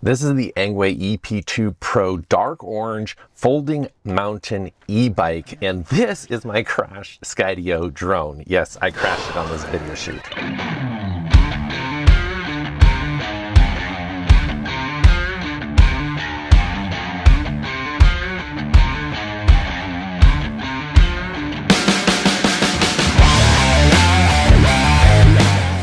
This is the Engwe EP2 Pro Dark Orange Folding Mountain e-bike, and this is my crashed Skydio drone. Yes, I crashed it on this video shoot.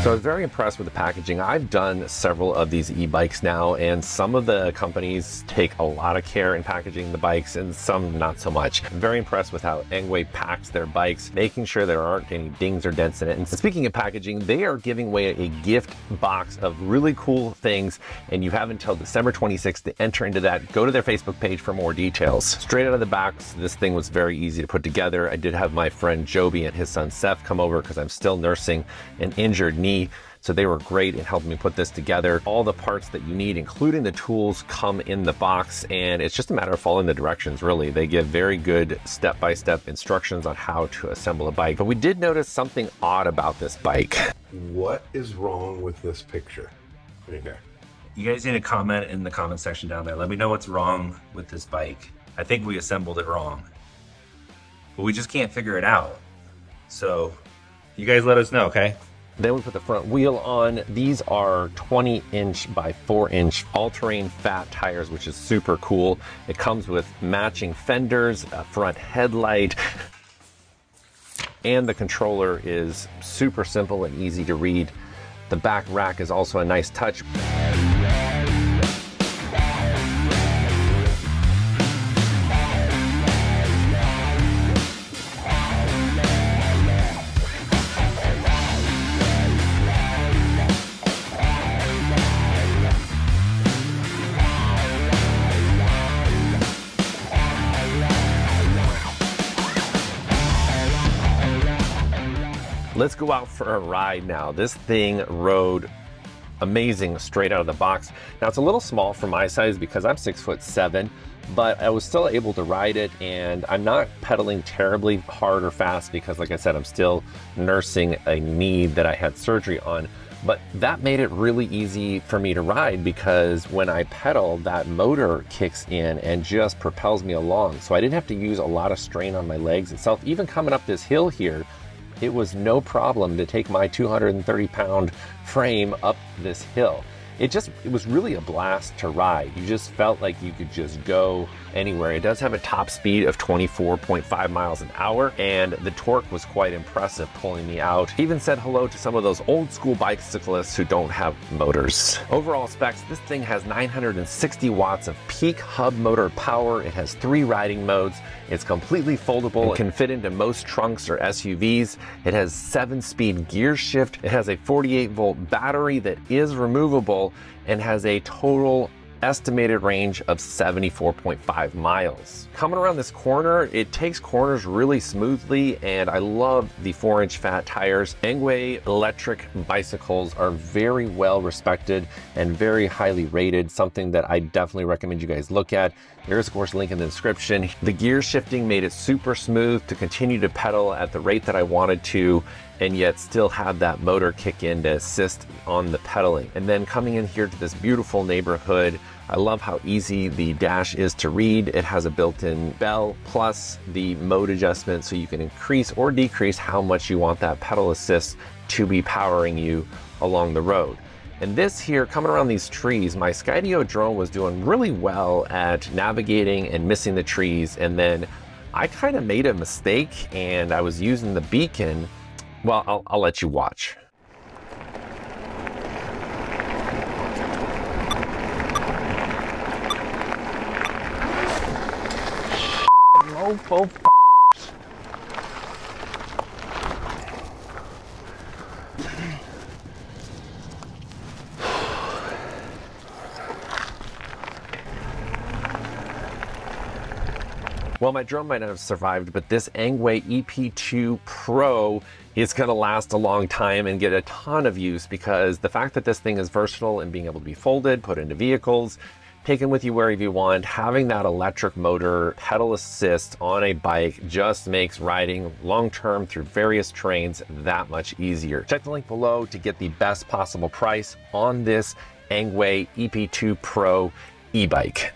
So I was very impressed with the packaging. I've done several of these e-bikes now, and some of the companies take a lot of care in packaging the bikes and some not so much. I'm very impressed with how Engwe packs their bikes, making sure there aren't any dings or dents in it. And speaking of packaging, they are giving away a gift box of really cool things, and you have until December 26th to enter into that. Go to their Facebook page for more details. Straight out of the box, this thing was very easy to put together. I did have my friend Joby and his son Seth come over because I'm still nursing an injured knee. So they were great in helping me put this together. All the parts that you need, including the tools, come in the box, and it's just a matter of following the directions, really. They give very good step-by-step instructions on how to assemble a bike. But we did notice something odd about this bike. What is wrong with this picture? Right there. You guys need to comment in the comment section down there. Let me know what's wrong with this bike. I think we assembled it wrong, but we just can't figure it out. So you guys let us know, okay? Then we put the front wheel on. These are 20-inch by 4-inch all-terrain fat tires, which is super cool. It comes with matching fenders, a front headlight, and the controller is super simple and easy to read. The back rack is also a nice touch. Let's go out for a ride now. This thing rode amazing straight out of the box. Now it's a little small for my size because I'm 6'7", but I was still able to ride it, and I'm not pedaling terribly hard or fast because, like I said, I'm still nursing a knee that I had surgery on. But that made it really easy for me to ride because when I pedal, that motor kicks in and just propels me along. So I didn't have to use a lot of strain on my legs itself. Even coming up this hill here, it was no problem to take my 230-pound frame up this hill. It was really a blast to ride. You just felt like you could just go anywhere. It does have a top speed of 24.5 miles an hour, and the torque was quite impressive pulling me out. Even said hello to some of those old school bicyclists who don't have motors. Overall specs, this thing has 960 watts of peak hub motor power. It has 3 riding modes. It's completely foldable and can fit into most trunks or SUVs. It has 7-speed gear shift. It has a 48-volt battery that is removable and has a total estimated range of 74.5 miles. Coming around this corner, it takes corners really smoothly, and I love the 4-inch fat tires. Engwe electric bicycles are very well respected and very highly rated, something that I definitely recommend you guys look at. There's of course a link in the description. The gear shifting made it super smooth to continue to pedal at the rate that I wanted to, and yet still have that motor kick in to assist on the pedaling. And then coming in here to this beautiful neighborhood, I love how easy the dash is to read. It has a built-in bell plus the mode adjustment, so you can increase or decrease how much you want that pedal assist to be powering you along the road. And this here, coming around these trees, my Skydio drone was doing really well at navigating and missing the trees, and then I kind of made a mistake and I was using the beacon. Well, I'll let you watch. Mofo. Well, my drone might not have survived, but this Engwe EP2 Pro is going to last a long time and get a ton of use because the fact that this thing is versatile and being able to be folded, put into vehicles, taken with you wherever you want, having that electric motor pedal assist on a bike just makes riding long-term through various terrains that much easier. Check the link below to get the best possible price on this Engwe EP2 Pro e-bike.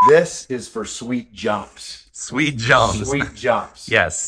This is for sweet jumps. Sweet jumps. Sweet jumps. Yes.